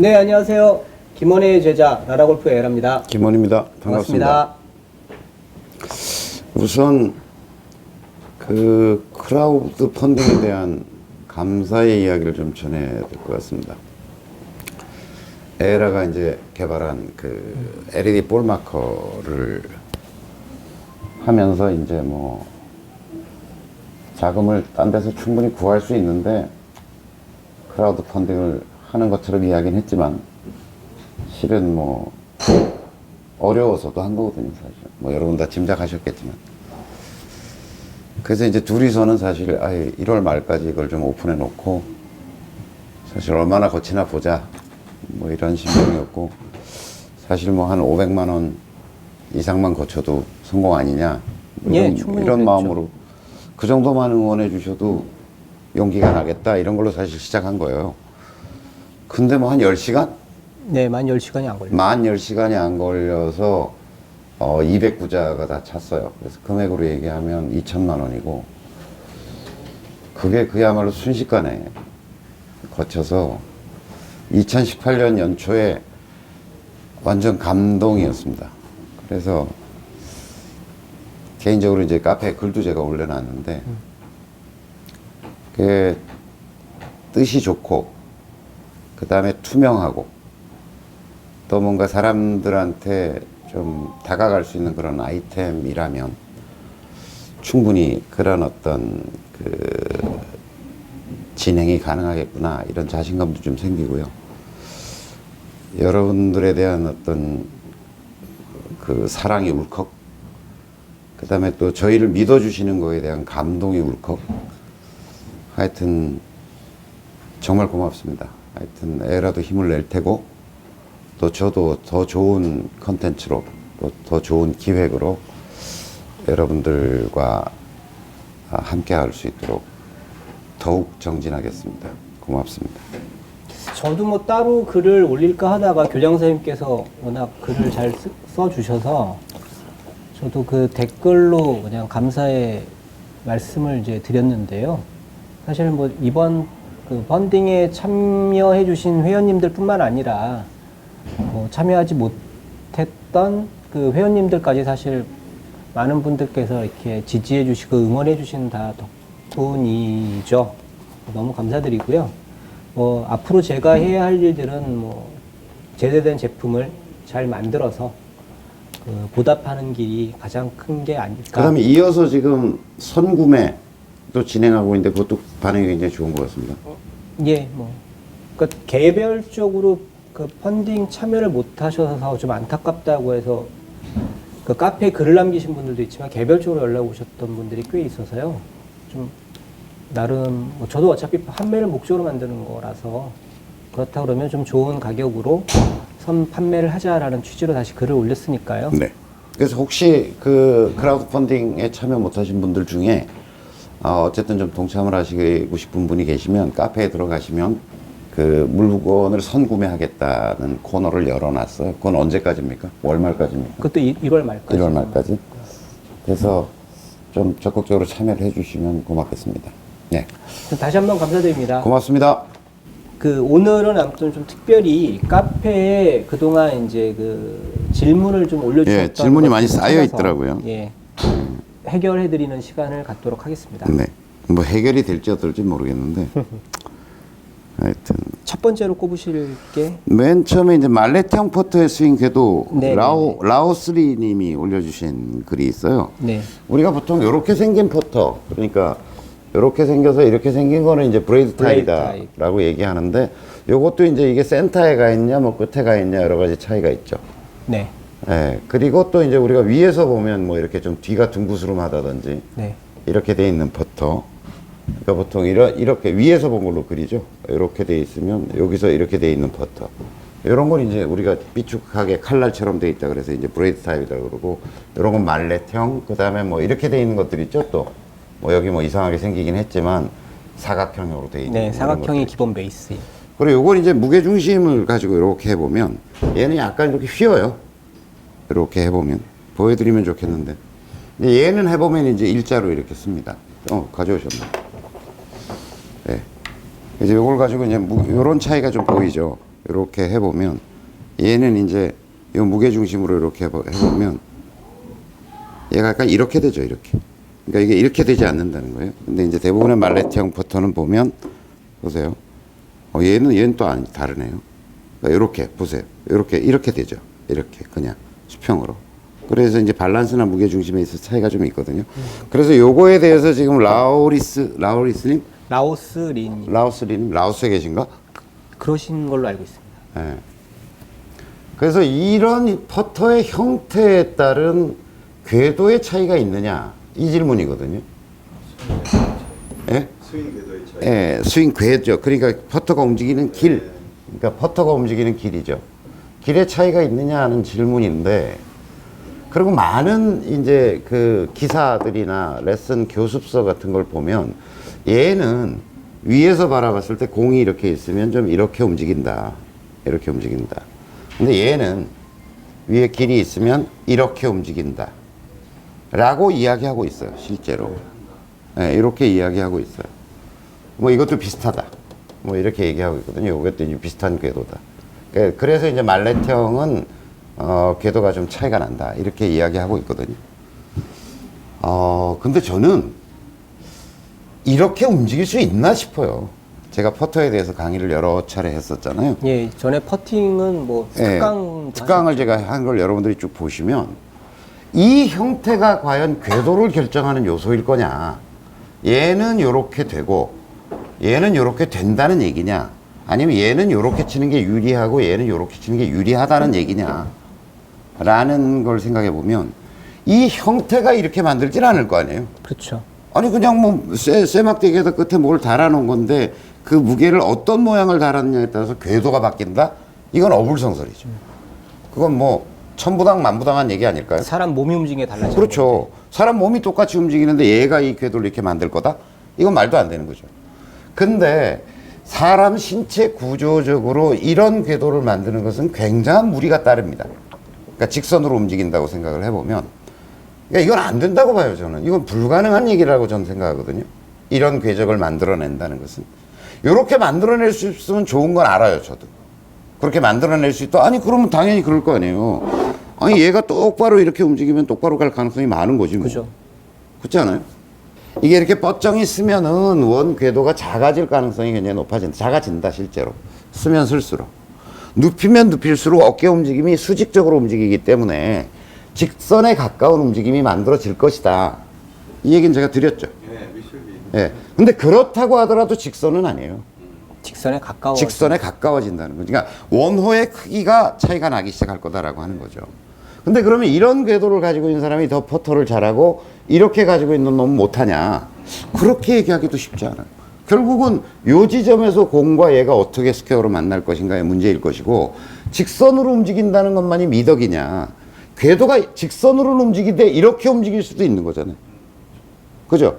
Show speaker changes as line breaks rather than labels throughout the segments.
네, 안녕하세요. 김원혜의 제자 나라골프 에라입니다.
김원입니다. 반갑습니다. 우선 그 크라우드 펀딩에 대한 감사의 이야기를 좀 전해야 될 것 같습니다. 에라가 이제 개발한 그 LED 볼 마커를 하면서 이제 뭐 자금을 딴 데서 충분히 구할 수 있는데 크라우드 펀딩을 하는 것처럼 이야기는 했지만 실은 뭐 어려워서도 한 거거든요, 사실. 뭐 여러분 다 짐작하셨겠지만. 그래서 이제 둘이서는 사실 1월 말까지 이걸 좀 오픈해 놓고 사실 얼마나 거치나 보자 뭐 이런 심정이었고, 사실 뭐 한 500만 원 이상만 거쳐도 성공 아니냐 뭐
예,
이런,
충분히
이런
그랬죠.
마음으로 그 정도만 응원해 주셔도 용기가 나겠다 이런 걸로 사실 시작한 거예요. 근데 뭐 한 10시간?
네, 만 10시간이 안 걸려요.
만 10시간이 안 걸려서 200구자가 다 찼어요. 그래서 금액으로 얘기하면 2천만 원이고, 그게 그야말로 순식간에 거쳐서 2018년 연초에 완전 감동이었습니다. 그래서 개인적으로 이제 카페에 글도 제가 올려놨는데, 그게 뜻이 좋고, 그 다음에 투명하고, 또 뭔가 사람들한테 좀 다가갈 수 있는 그런 아이템이라면 충분히 그런 어떤 그 진행이 가능하겠구나 이런 자신감도 좀 생기고요. 여러분들에 대한 어떤 그 사랑이 울컥, 그 다음에 또 저희를 믿어주시는 거에 대한 감동이 울컥. 하여튼 정말 고맙습니다. 하여튼 에라도 힘을 낼 테고, 또 저도 더 좋은 컨텐츠로, 또 더 좋은 기획으로 여러분들과 함께 할 수 있도록 더욱 정진하겠습니다. 고맙습니다.
저도 뭐 따로 글을 올릴까 하다가 교장 선생님께서 워낙 글을 잘 써주셔서 저도 그 댓글로 그냥 감사의 말씀을 이제 드렸는데요. 사실 뭐 이번 그 펀딩에 참여해주신 회원님들 뿐만 아니라 뭐 참여하지 못했던 그 회원님들까지 사실 많은 분들께서 이렇게 지지해 주시고 응원해 주시는 다 덕분이죠. 너무 감사드리고요. 뭐 앞으로 제가 해야 할 일들은 뭐 제대된 제품을 잘 만들어서 그 보답하는 길이 가장 큰 게 아닐까.
그 다음에 이어서 지금 선구매도 진행하고 있는데 그것도 반응이 굉장히 좋은 것 같습니다.
예, 뭐 그러니까 개별적으로 그 펀딩 참여를 못 하셔서 좀 안타깝다고 해서 그 카페에 글을 남기신 분들도 있지만 개별적으로 연락 오셨던 분들이 꽤 있어서요. 좀 나름 뭐 저도 어차피 판매를 목적으로 만드는 거라서 그렇다 그러면 좀 좋은 가격으로 선 판매를 하자라는 취지로 다시 글을 올렸으니까요.
네. 그래서 혹시 그 크라우드 펀딩에 참여 못하신 분들 중에 어쨌든 좀 동참을 하시고 싶은 분이 계시면 카페에 들어가시면 그 물건을 선구매하겠다는 코너를 열어놨어요. 그건 언제까지입니까? 월 말까지입니까?
그것도 1월 말까지.
1월 말까지. 그래서 좀 적극적으로 참여를 해주시면 고맙겠습니다. 네.
다시 한번 감사드립니다.
고맙습니다.
그 오늘은 아무튼 좀 특별히 카페에 그동안 이제 그 질문을 좀 올려주셨던
예, 질문이 많이
것들을
쌓여
찾아서,
있더라고요.
예, 해결해드리는 시간을 갖도록 하겠습니다.
네. 뭐 해결이 될지 어떨지 모르겠는데. 하여튼.
첫 번째로 꼽으실 게
맨 처음에 이제 말레트형 퍼터의 스윙 궤도
네,
라오스리님이 올려주신 글이 있어요.
네.
우리가 보통 이렇게 생긴 퍼터, 그러니까 이렇게 생겨서 이렇게 생긴 거는 이제 브레이드 타입이다라고 얘기하는데, 요것도 이제 이게 센터에 가 있냐, 뭐 끝에 가 있냐 여러 가지 차이가 있죠.
네.
예. 그리고 또 이제 우리가 위에서 보면 뭐 이렇게 좀 뒤가 둥그스름하다든지
네.
이렇게 돼 있는 퍼터. 그러니까 보통 이렇게 위에서 본 걸로 그리죠. 이렇게 돼 있으면 여기서 이렇게 돼 있는 퍼터. 이런 건 이제 우리가 삐죽하게 칼날처럼 돼 있다 그래서 이제 브레이드 타입이다 그러고, 이런 건 말렛형, 그 다음에 뭐 이렇게 돼 있는 것들 있죠. 또 뭐 여기 뭐 이상하게 생기긴 했지만 사각형으로 돼 있는.
네,
이런
사각형이
것들.
기본 베이스.
그리고 요건 이제 무게 중심을 가지고 이렇게 해보면 얘는 약간 이렇게 휘어요. 이렇게 해보면 보여드리면 좋겠는데, 근데 얘는 해보면 이제 일자로 이렇게 씁니다. 가져오셨네. 네. 이제 요걸 가지고 이제 요런 차이가 좀 보이죠. 이렇게 해보면 얘는 이제 이 무게 중심으로 이렇게 해보면 얘가 약간 이렇게 되죠. 이렇게. 그러니까 이게 이렇게 되지 않는다는 거예요. 근데 이제 대부분의 말레트형 퍼터는 보면 보세요. 얘는 또 다르네요. 그러니까 이렇게 보세요. 이렇게 되죠. 이렇게 그냥 수평으로. 그래서 이제 밸런스나 무게 중심에 있어 차이가 좀 있거든요. 그래서 요거에 대해서 지금 라우리스님, 라오스리님, 라오스에 계신가?
그러신 걸로 알고 있습니다.
네. 그래서 이런 퍼터의 형태에 따른 궤도의 차이가 있느냐 이 질문이거든요. 예?
스윙 궤도의 차이.
예, 스윙 궤죠. 그러니까 퍼터가 움직이는 길, 그러니까 퍼터가 움직이는 길이죠. 길의 차이가 있느냐 하는 질문인데, 그리고 많은 이제 그 기사들이나 레슨 교습서 같은 걸 보면 얘는 위에서 바라봤을 때 공이 이렇게 있으면 좀 이렇게 움직인다. 이렇게 움직인다. 근데 얘는 위에 길이 있으면 이렇게 움직인다. 라고 이야기하고 있어요. 실제로. 네, 이렇게 이야기하고 있어요. 뭐 이것도 비슷하다. 뭐 이렇게 얘기하고 있거든요. 이것도 이제 비슷한 궤도다. 그래서 이제 말렛형은 궤도가 좀 차이가 난다. 이렇게 이야기하고 있거든요. 근데 저는 이렇게 움직일 수 있나 싶어요. 제가 퍼터에 대해서 강의를 여러 차례 했었잖아요.
예, 전에 퍼팅은 뭐
특강을 제가 한 걸 여러분들이 쭉 보시면 이 형태가 과연 궤도를 결정하는 요소일 거냐, 얘는 요렇게 되고 얘는 요렇게 된다는 얘기냐, 아니면 얘는 요렇게 치는 게 유리하고 얘는 요렇게 치는 게 유리하다는 얘기냐 라는 걸 생각해 보면 이 형태가 이렇게 만들질 않을 거 아니에요.
그렇죠.
아니 그냥 뭐 쇠막대기에다 끝에 뭘 달아놓은 건데 그 무게를 어떤 모양을 달았느냐에 따라서 궤도가 바뀐다? 이건 어불성설이죠. 그건 뭐 천부당 만부당한 얘기 아닐까요?
사람 몸이 움직이는 게 달라지는
그렇죠. 사람 몸이 똑같이 움직이는데 얘가 이 궤도를 이렇게 만들 거다? 이건 말도 안 되는 거죠. 근데 사람 신체 구조적으로 이런 궤도를 만드는 것은 굉장한 무리가 따릅니다. 그러니까 직선으로 움직인다고 생각을 해보면, 그러니까 이건 안 된다고 봐요, 저는. 이건 불가능한 얘기라고 저는 생각하거든요. 이런 궤적을 만들어낸다는 것은. 이렇게 만들어낼 수 있으면 좋은 건 알아요, 저도. 그렇게 만들어낼 수 있다. 아니, 그러면 당연히 그럴 거 아니에요. 아니, 얘가 똑바로 이렇게 움직이면 똑바로 갈 가능성이 많은 거지, 뭐.
그죠.
그렇지 않아요? 이게 이렇게 뻗정이 쓰면은 원 궤도가 작아질 가능성이 굉장히 높아진다. 작아진다, 실제로. 쓰면 쓸수록. 눕히면 눕힐수록 어깨 움직임이 수직적으로 움직이기 때문에 직선에 가까운 움직임이 만들어질 것이다. 이 얘기는 제가 드렸죠.
네, 미술비.
예. 근데 그렇다고 하더라도 직선은 아니에요.
직선에 가까워.
직선에 가까워진다는 거죠. 그러니까 원호의 크기가 차이가 나기 시작할 거다라고 하는 거죠. 근데 그러면 이런 궤도를 가지고 있는 사람이 더 퍼터를 잘하고 이렇게 가지고 있는 놈은 못하냐? 그렇게 얘기하기도 쉽지 않아요. 결국은 요 지점에서 공과 얘가 어떻게 스퀘어로 만날 것인가의 문제일 것이고, 직선으로 움직인다는 것만이 미덕이냐? 궤도가 직선으로는 움직이되 이렇게 움직일 수도 있는 거잖아요. 그죠?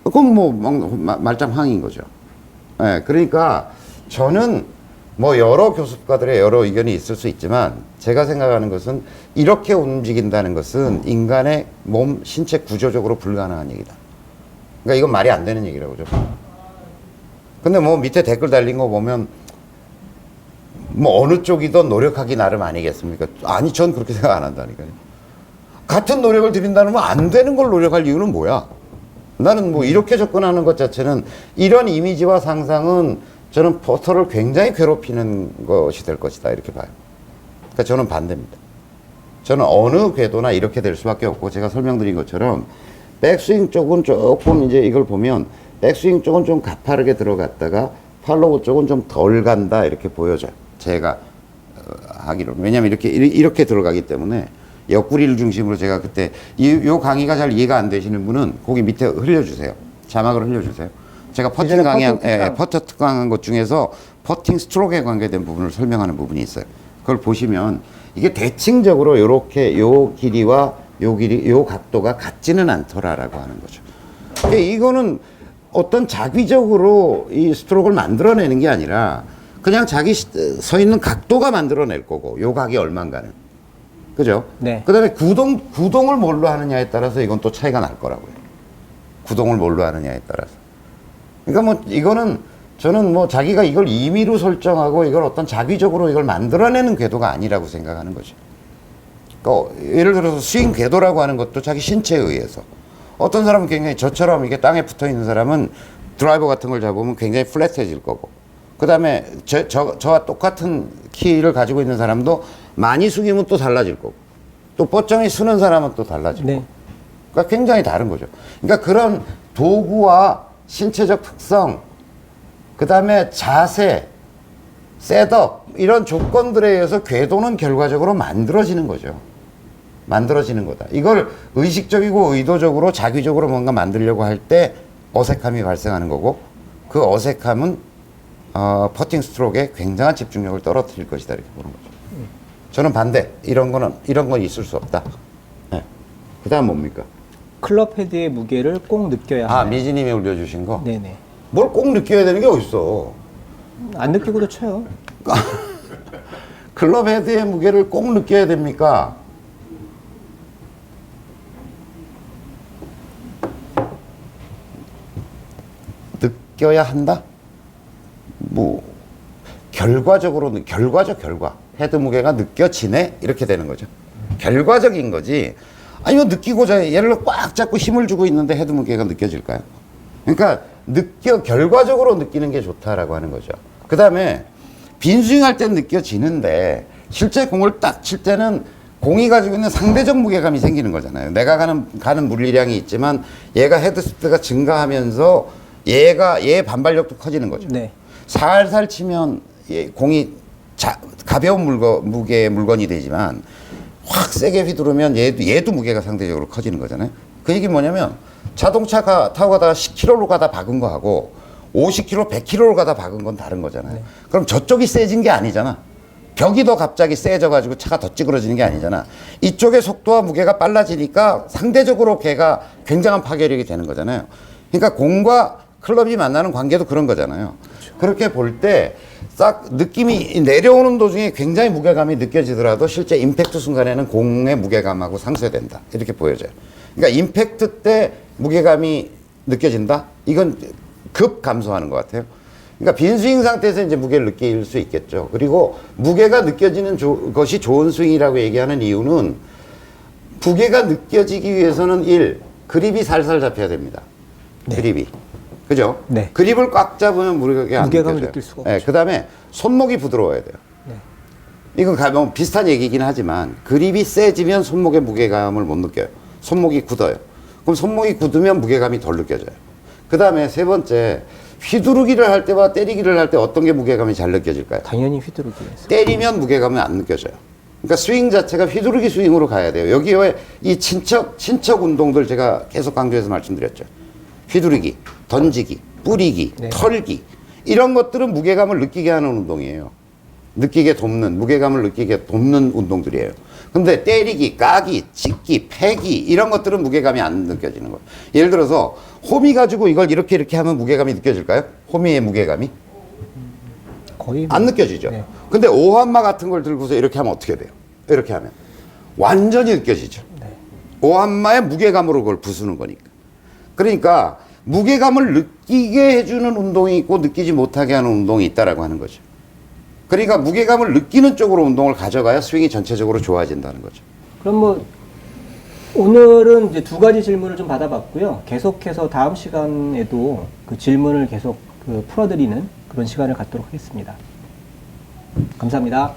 그건 뭐 말짱항인 거죠. 예, 그러니까 저는 뭐 여러 교습가들의 여러 의견이 있을 수 있지만 제가 생각하는 것은 이렇게 움직인다는 것은 인간의 몸 신체 구조적으로 불가능한 얘기다. 그러니까 이건 말이 안 되는 얘기라고죠. 근데 뭐 밑에 댓글 달린 거 보면 뭐 어느 쪽이든 노력하기 나름 아니겠습니까? 아니, 전 그렇게 생각 안 한다니까요. 같은 노력을 들인다는 건 안 되는 걸 노력할 이유는 뭐야? 나는 뭐 이렇게 접근하는 것 자체는, 이런 이미지와 상상은 저는 퍼터를 굉장히 괴롭히는 것이 될 것이다, 이렇게 봐요. 그러니까 저는 반대입니다. 저는 어느 궤도나 이렇게 될 수밖에 없고, 제가 설명드린 것처럼 백스윙 쪽은 조금 이제 이걸 보면 백스윙 쪽은 좀 가파르게 들어갔다가 팔로우 쪽은 좀 덜 간다, 이렇게 보여져요. 제가 하기로는. 왜냐면 이렇게 들어가기 때문에 옆구리를 중심으로, 제가 그때 요 강의가 잘 이해가 안 되시는 분은 거기 밑에 흘려주세요. 자막을 흘려주세요. 제가 퍼팅 강의한, 퍼터 특강한 것 중에서 퍼팅 스트로크에 관계된 부분을 설명하는 부분이 있어요. 그걸 보시면 이게 대칭적으로 요렇게 요 길이와 요 각도가 같지는 않더라라고 하는 거죠. 그러니까 이거는 어떤 자기적으로 이 스트로크를 만들어내는 게 아니라 그냥 자기 서 있는 각도가 만들어낼 거고, 요 각이 얼마인가는. 그죠?
네.
그 다음에 구동을 뭘로 하느냐에 따라서 이건 또 차이가 날 거라고요. 구동을 뭘로 하느냐에 따라서. 그러니까 뭐 이거는 저는 뭐 자기가 이걸 임의로 설정하고 이걸 어떤 자기적으로 이걸 만들어내는 궤도가 아니라고 생각하는 거죠. 그러니까 예를 들어서 스윙 궤도라고 하는 것도 자기 신체에 의해서 어떤 사람은 굉장히 저처럼 이게 땅에 붙어 있는 사람은 드라이버 같은 걸 잡으면 굉장히 플랫해질 거고, 그 다음에 저와 똑같은 키를 가지고 있는 사람도 많이 숙이면 또 달라질 거고, 또 뻗정이 쓰는 사람은 또 달라질
네.
거고. 그러니까 굉장히 다른 거죠. 그러니까 그런 도구와 신체적 특성, 그 다음에 자세, 셋업, 이런 조건들에 의해서 궤도는 결과적으로 만들어지는 거죠. 만들어지는 거다. 이걸 의식적이고 의도적으로 자기적으로 뭔가 만들려고 할 때 어색함이 발생하는 거고, 그 어색함은 퍼팅 스트로크에 굉장한 집중력을 떨어뜨릴 것이다, 이렇게 보는 거죠. 저는 반대. 이런 건 있을 수 없다. 네. 그 다음 뭡니까?
클럽 헤드의 무게를 꼭 느껴야
아,
하나요?
미지님이 올려주신 거?
네네.
뭘 꼭 느껴야 되는 게 어딨어.
안 느끼고도 쳐요.
클럽 헤드의 무게를 꼭 느껴야 됩니까? 느껴야 한다? 뭐 결과적으로 결과 헤드 무게가 느껴지네 이렇게 되는 거죠. 결과적인 거지. 아니면 느끼고자 얘를 꽉 잡고 힘을 주고 있는데 헤드 무게가 느껴질까요? 그러니까 결과적으로 느끼는 게 좋다라고 하는 거죠. 그 다음에 빈스윙 할 때는 느껴지는데 실제 공을 딱 칠 때는 공이 가지고 있는 상대적 무게감이 생기는 거잖아요. 내가 가는 물리량이 있지만 얘가 헤드 스피드가 증가하면서 얘 반발력도 커지는 거죠.
네.
살살 치면 공이 가벼운 무게의 물건이 되지만 확 세게 휘두르면 얘도 무게가 상대적으로 커지는 거잖아요. 그 얘기 뭐냐면 자동차가 타고 가다가 10km로 가다 박은 거하고 50km, 100km로 가다 박은 건 다른 거잖아요.
네.
그럼 저쪽이 세진 게 아니잖아. 벽이 더 갑자기 세져가지고 차가 더 찌그러지는 게 아니잖아. 이쪽의 속도와 무게가 빨라지니까 상대적으로 걔가 굉장한 파괴력이 되는 거잖아요. 그러니까 공과 클럽이 만나는 관계도 그런 거잖아요. 그렇죠. 그렇게 볼 때 싹 느낌이 내려오는 도중에 굉장히 무게감이 느껴지더라도 실제 임팩트 순간에는 공의 무게감하고 상쇄된다. 이렇게 보여져요. 그러니까 임팩트 때 무게감이 느껴진다? 이건 급 감소하는 것 같아요. 그러니까 빈스윙 상태에서 이제 무게를 느낄 수 있겠죠. 그리고 무게가 느껴지는 것이 좋은 스윙이라고 얘기하는 이유는 무게가 느껴지기 위해서는 그립이 살살 잡혀야 됩니다.
네.
그립이. 그죠?
네.
그립을 꽉 잡으면 무게가 안
무게감을
느껴져요.
느낄 수가
네,
없죠.
그 다음에 손목이 부드러워야 돼요.
네.
이건 가면 비슷한 얘기긴 하지만 그립이 세지면 손목의 무게감을 못 느껴요. 손목이 굳어요. 그럼 손목이 굳으면 무게감이 덜 느껴져요. 그 다음에 세 번째, 휘두르기를 할 때와 때리기를 할 때 어떤 게 무게감이 잘 느껴질까요?
당연히 휘두르기에서.
때리면 무게감은 안 느껴져요. 그러니까 스윙 자체가 휘두르기 스윙으로 가야 돼요. 여기 왜 이 친척 운동들 제가 계속 강조해서 말씀드렸죠. 휘두르기, 던지기, 뿌리기,
네.
털기, 이런 것들은 무게감을 느끼게 하는 운동이에요. 느끼게 돕는, 무게감을 느끼게 돕는 운동들이에요. 근데 때리기, 까기, 짚기, 패기, 이런 것들은 무게감이 안 느껴지는 거예요. 예를 들어서 호미 가지고 이걸 이렇게 하면 무게감이 느껴질까요? 호미의 무게감이?
거의
안 느껴지죠.
네.
근데 오한마 같은 걸 들고서 이렇게 하면 어떻게 돼요? 이렇게 하면 완전히 느껴지죠.
네.
오한마의 무게감으로 그걸 부수는 거니까. 그러니까 무게감을 느끼게 해주는 운동이 있고 느끼지 못하게 하는 운동이 있다라고 하는 거죠. 그러니까 무게감을 느끼는 쪽으로 운동을 가져가야 스윙이 전체적으로 좋아진다는 거죠.
그럼 뭐 오늘은 이제 두 가지 질문을 좀 받아봤고요. 계속해서 다음 시간에도 그 질문을 계속 풀어드리는 그런 시간을 갖도록 하겠습니다. 감사합니다.